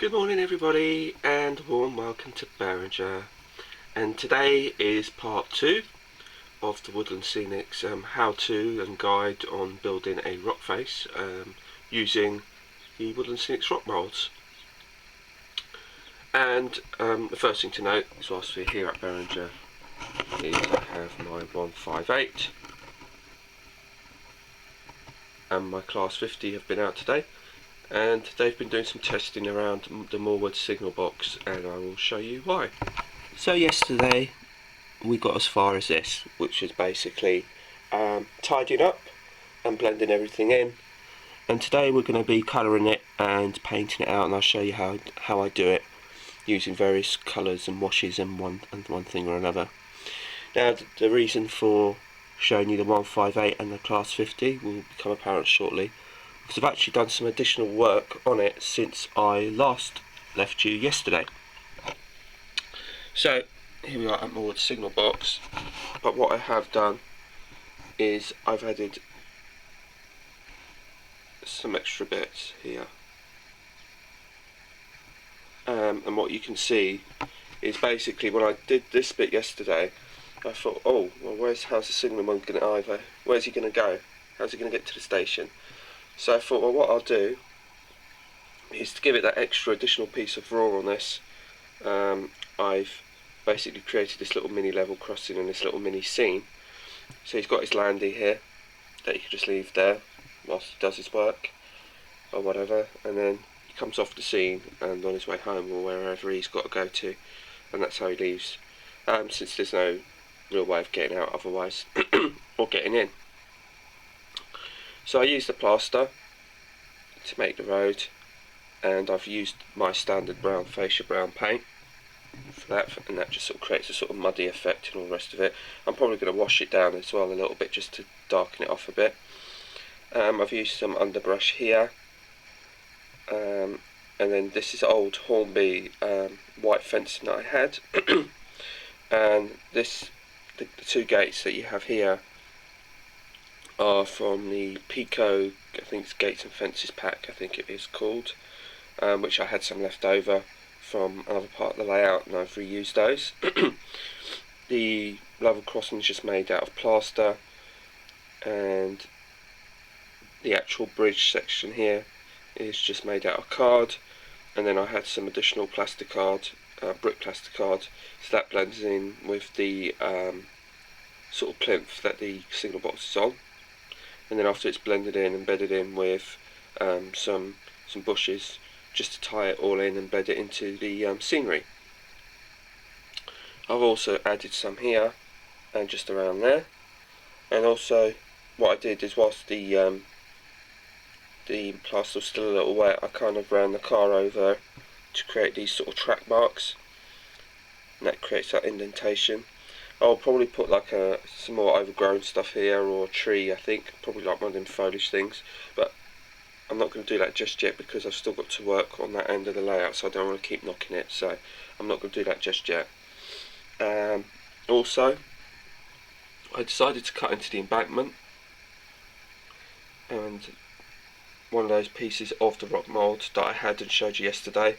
Good morning everybody and warm welcome to Behringer, and today is part 2 of the Woodland Scenics how-to and guide on building a rock face using the Woodland Scenics rock molds. And the first thing to note is, whilst we're here at Behringer, is I have my 158 and my class 50 have been out today, and they've been doing some testing around the Woodland signal box, and I will show you why. So yesterday we got as far as this, which is basically tidying up and blending everything in, and today we're going to be colouring it and painting it out, and I'll show you how I do it using various colours and washes and one thing or another. Now the reason for showing you the 158 and the class 50 will become apparent shortly, because I've actually done some additional work on it since I last left you yesterday. So here we are at my signal box, but what I have done is I've added some extra bits here, and what you can see is basically when I did this bit yesterday, I thought, oh well, how's the signalman going to where's he going to go, how's he going to get to the station? So I thought, well, what I'll do is to give it that extra additional piece of raw on this, I've basically created this little mini level crossing and this little mini scene. So he's got his landy here that he can just leave there whilst he does his work or whatever, and then he comes off the scene and on his way home or wherever he's got to go to, and that's how he leaves, since there's no real way of getting out otherwise or getting in. So I used the plaster to make the road, and I've used my standard brown fascia brown paint for that, and that just sort of creates a sort of muddy effect and all the rest of it. I'm probably going to wash it down as well a little bit just to darken it off a bit. I've used some underbrush here, and then this is old Hornby white fencing that I had and the two gates that you have here are from the Pico, I think it's Gates and Fences pack, I think it is called, which I had some left over from another part of the layout, and I've reused those. The level crossing is just made out of plaster, and the actual bridge section here is just made out of card, and then I had some additional plasticard, brick plasticard, so that blends in with the sort of plinth that the signal box is on. And then after it's blended in and bedded in with some bushes, just to tie it all in and bed it into the scenery. I've also added some here and just around there, and also what I did is, whilst the plaster was still a little wet, I kind of ran the car over to create these sort of track marks, and that creates that indentation. I'll probably put like some more overgrown stuff here, or a tree, I think, probably like one of them foliage things, but I'm not going to do that just yet because I've still got to work on that end of the layout, so I don't want to keep knocking it, so I'm not going to do that just yet. Also, I decided to cut into the embankment, and one of those pieces of the rock mould that I had and showed you yesterday,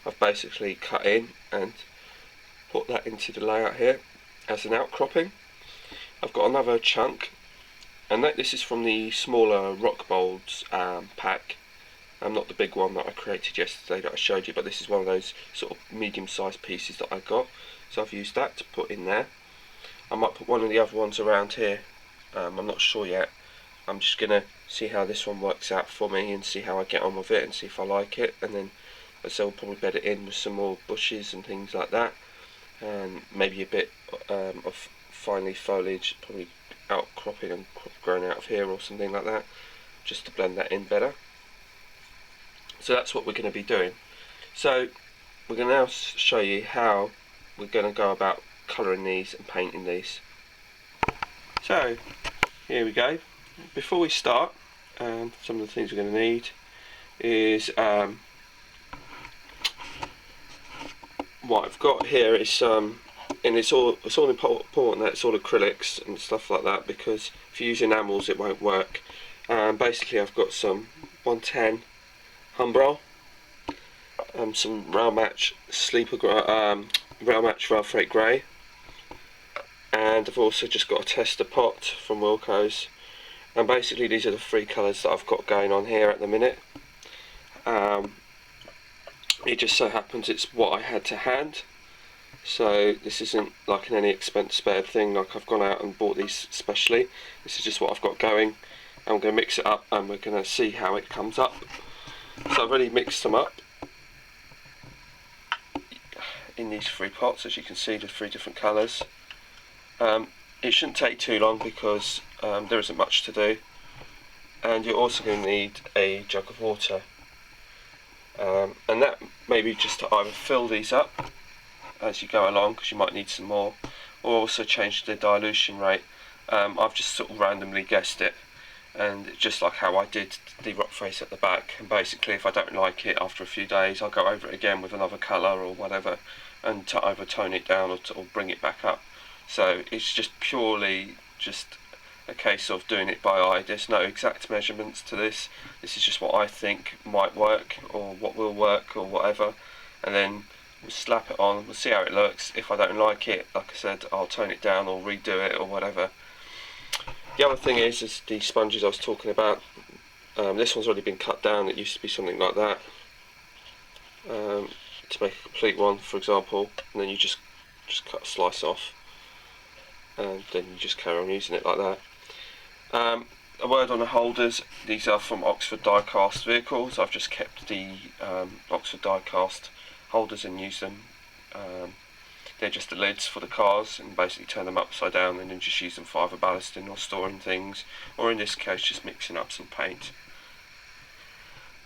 I've basically cut in and put that into the layout here as an outcropping. I've got another chunk, and this is from the smaller rock molds pack, not the big one that I created yesterday that I showed you, but this is one of those sort of medium-sized pieces that I got, so I've used that to put in there. I might put one of the other ones around here, I'm not sure yet. I'm just going to see how this one works out for me and see how I get on with it and see if I like it, and then as I'll probably bed it in with some more bushes and things like that, and maybe a bit of fine leaf foliage, probably outcropping and growing out of here or something like that, just to blend that in better. So that's what we're going to be doing. So we're going to now show you how we're going to go about colouring these and painting these. So here we go. Before we start, some of the things we're going to need is what I've got here is some, and it's all important that it's all acrylics and stuff like that, because if you use enamels it won't work. Basically I've got some 110 Humbrol, some Rail Match Rail Match Rail Freight Grey, and I've also just got a tester pot from Wilco's, and basically these are the three colours that I've got going on here at the minute. It just so happens it's what I had to hand, so this isn't like an any expense spared thing, like I've gone out and bought these specially. This is just what I've got going. I'm going to mix it up and we're going to see how it comes up. So I've already mixed them up in these three pots, as you can see, the three different colours. It shouldn't take too long because there isn't much to do, and you're also going to need a jug of water, and that maybe just to either fill these up as you go along, because you might need some more, or also change the dilution rate. I've just sort of randomly guessed it, and just like how I did the rock face at the back, and basically if I don't like it after a few days, I'll go over it again with another colour or whatever, and to either tone it down or bring it back up. So it's just purely just a case of doing it by eye. There's no exact measurements to this. This is just what I think might work, or what will work, or whatever, and then we'll slap it on, we'll see how it looks. If I don't like it, like I said, I'll tone it down or redo it or whatever. The other thing is the sponges I was talking about. This one's already been cut down. It used to be something like that, to make a complete one, for example, and then you just cut a slice off, and then you just carry on using it like that. A word on the holders. These are from Oxford die-cast vehicles. I've just kept the Oxford die-cast holders and used them. They're just the lids for the cars, and basically turn them upside down and then just use them for either ballasting or storing things, or in this case just mixing up some paint.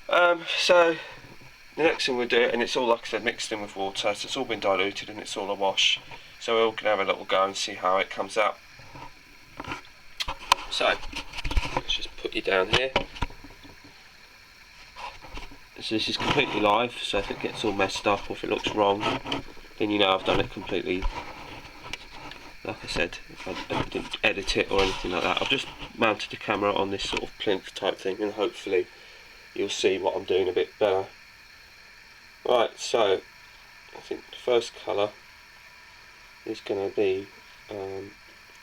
So the next thing we'll do, and it's all, like I said, mixed in with water, so it's all been diluted and it's all a wash, so we're all going to have a little go and see how it comes out. So let's just put you down here. So this is completely live, so if it gets all messed up or if it looks wrong, then you know I've done it completely, like I said, I didn't edit it or anything like that. I've just mounted the camera on this sort of plinth type thing, and hopefully you'll see what I'm doing a bit better. Right, so I think the first colour is going to be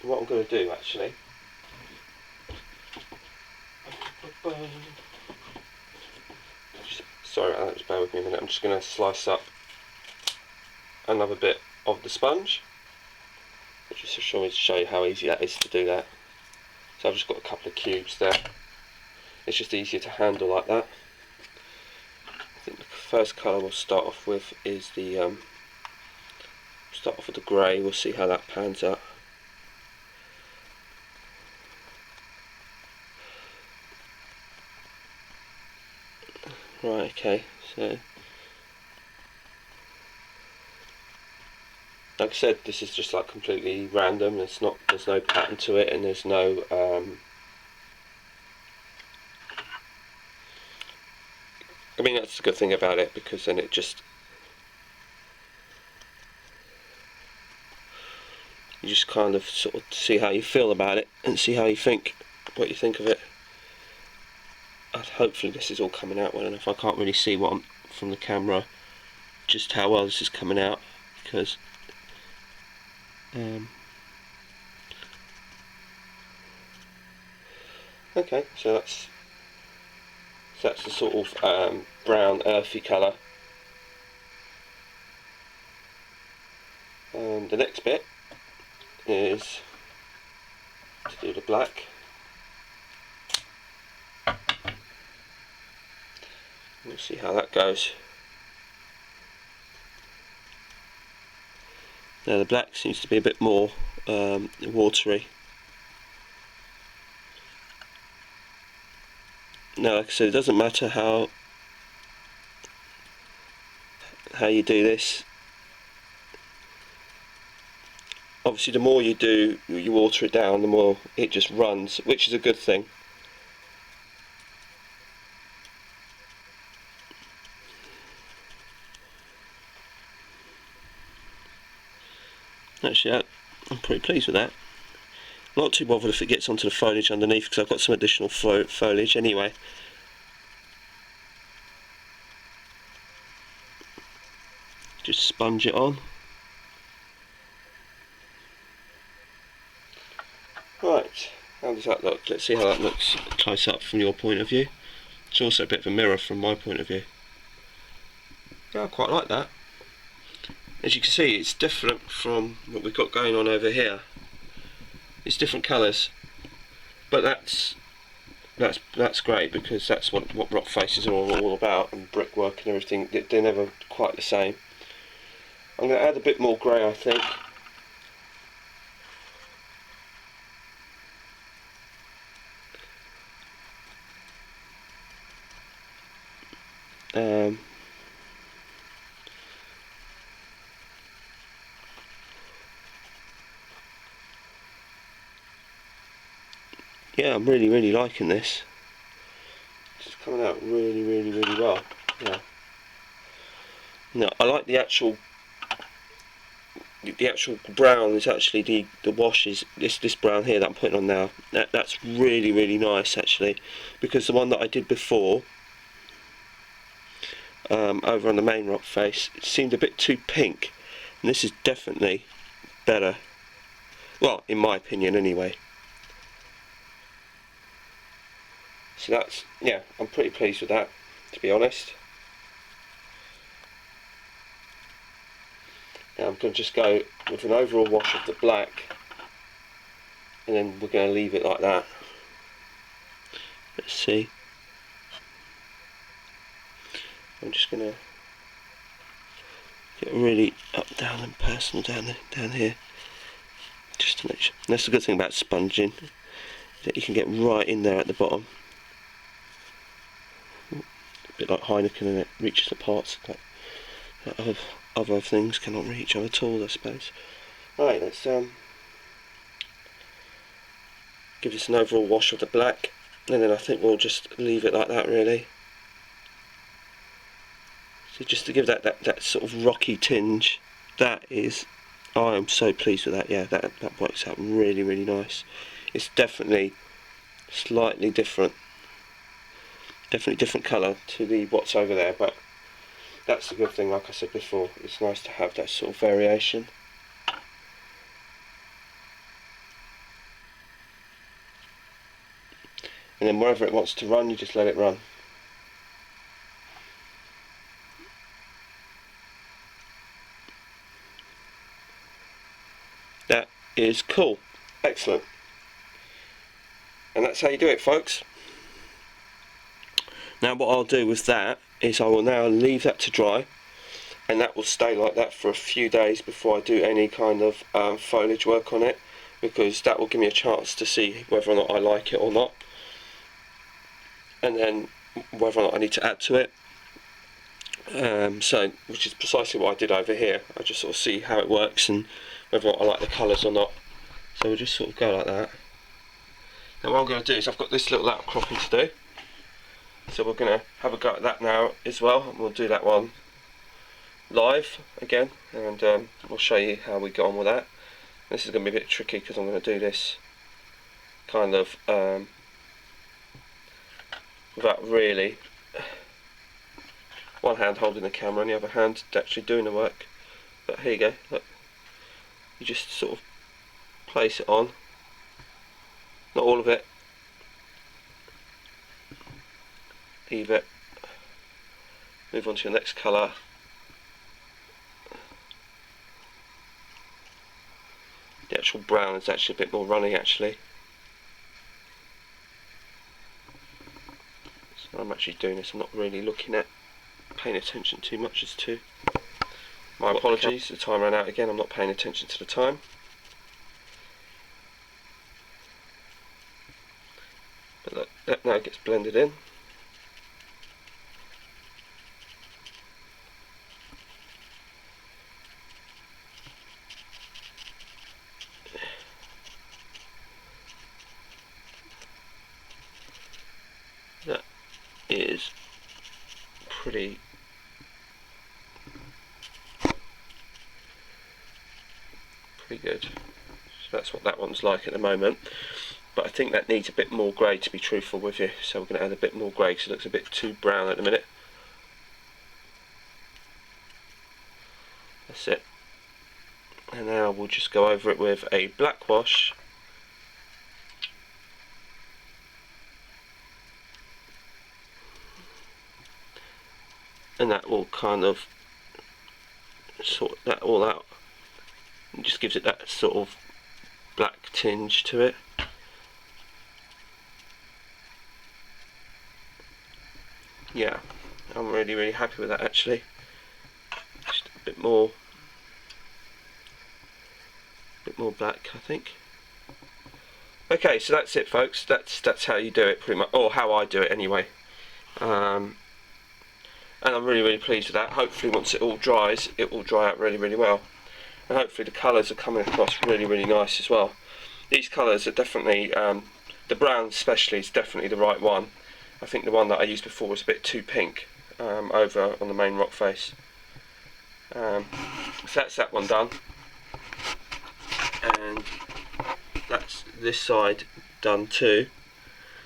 what I'm going to do actually. Sorry about that, just bear with me a minute. I'm just going to slice up another bit of the sponge, just to show you how easy that is to do that. So I've just got a couple of cubes there. It's just easier to handle like that. I think the first colour we'll start off with is the grey. We'll see how that pans out. Right, okay, so like I said, this is just like completely random. There's no pattern to it, and there's no I mean, that's the good thing about it, because then it just, you just kind of sort of see how you feel about it and see how you think, what you think of it. Hopefully this is all coming out well enough. I can't really see from the camera just how well this is coming out, because okay, so that's the sort of brown earthy colour. The next bit is to do the black. We'll see how that goes. Now the black seems to be a bit more watery. Now, like I said, it doesn't matter how you do this. Obviously, the more you water it down, the more it just runs, which is a good thing. Actually, I'm pretty pleased with that. Not too bothered if it gets onto the foliage underneath, because I've got some additional foliage anyway. just sponge it on. Right, how does that look? Let's see how that looks close up from your point of view. It's also a bit of a mirror from my point of view. Yeah, I quite like that. As you can see, it's different from what we've got going on over here. It's different colours, but that's great, because that's what rock faces are all about, and brickwork and everything. They're never quite the same. I'm going to add a bit more grey, I think. Yeah, I'm really liking this. It's coming out really well. Yeah. No, I like the actual brown. Is actually the wash is this brown here that I'm putting on now. That's really nice actually, because the one that I did before over on the main rock face, it seemed a bit too pink, and this is definitely better. Well, in my opinion anyway. So that's, yeah, I'm pretty pleased with that, to be honest. Now I'm going to just go with an overall wash of the black, and then we're going to leave it like that. Let's see. I'm just going to get really up, down and personal down here, just to make sure. And that's the good thing about sponging, that you can get right in there at the bottom. A bit like Heineken, and it reaches the parts that other things cannot reach at all, I suppose. Right, let's give this an overall wash of the black, and then I think we'll just leave it like that, really. So just to give that sort of rocky tinge, that is, I am so pleased with that. Yeah, that works out really nice. It's definitely slightly different. Definitely different colour to the what's over there, but that's the good thing, like I said before, it's nice to have that sort of variation. And then wherever it wants to run, you just let it run. That is cool. Excellent. And that's how you do it, folks. Now what I'll do with that is I will now leave that to dry, and that will stay like that for a few days before I do any kind of foliage work on it, because that will give me a chance to see whether or not I like it or not, and then whether or not I need to add to it. So, which is precisely what I did over here. I just sort of see how it works and whether or not I like the colours or not. So we'll just sort of go like that. Now what I'm going to do is, I've got this little outcropping to do, so we're going to have a go at that now as well, and we'll do that one live again, and we'll show you how we get on with that. This is going to be a bit tricky because I'm going to do this kind of without really one hand holding the camera and the other hand actually doing the work. But here you go, look, you just sort of place it on, not all of it, leave it, move on to your next colour. The actual brown is actually a bit more runny actually. So I'm actually doing this, I'm not really looking at, paying attention too much as to. My apologies, the time ran out again, I'm not paying attention to the time. But look, that now gets blended in. That is pretty good. So that's what that one's like at the moment, but I think that needs a bit more grey, to be truthful with you, so we're going to add a bit more grey because it looks a bit too brown at the minute. That's it. And now we'll just go over it with a black wash. And that will kind of sort that all out. It just gives it that sort of black tinge to it. Yeah, I'm really happy with that actually. Just a bit more black, I think. Okay, so that's it, folks. That's how you do it, pretty much, or how I do it anyway. And I'm really pleased with that. Hopefully, once it all dries, it will dry out really well. And hopefully, the colours are coming across really nice as well. These colours are definitely, the brown especially is definitely the right one. I think the one that I used before was a bit too pink over on the main rock face. So that's that one done. And that's this side done too.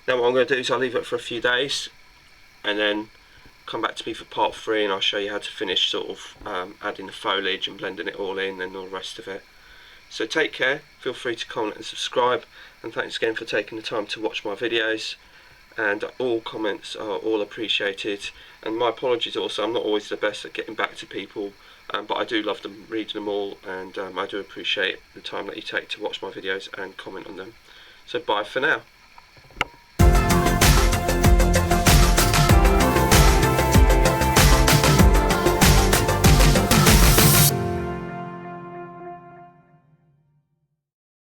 Now what I'm going to do is I'll leave it for a few days and then come back to me for part 3, and I'll show you how to finish sort of adding the foliage and blending it all in and all the rest of it. So take care, feel free to comment and subscribe, and thanks again for taking the time to watch my videos, and all comments are all appreciated, and my apologies also, I'm not always the best at getting back to people, but I do love them, reading them all, and I do appreciate the time that you take to watch my videos and comment on them. So bye for now.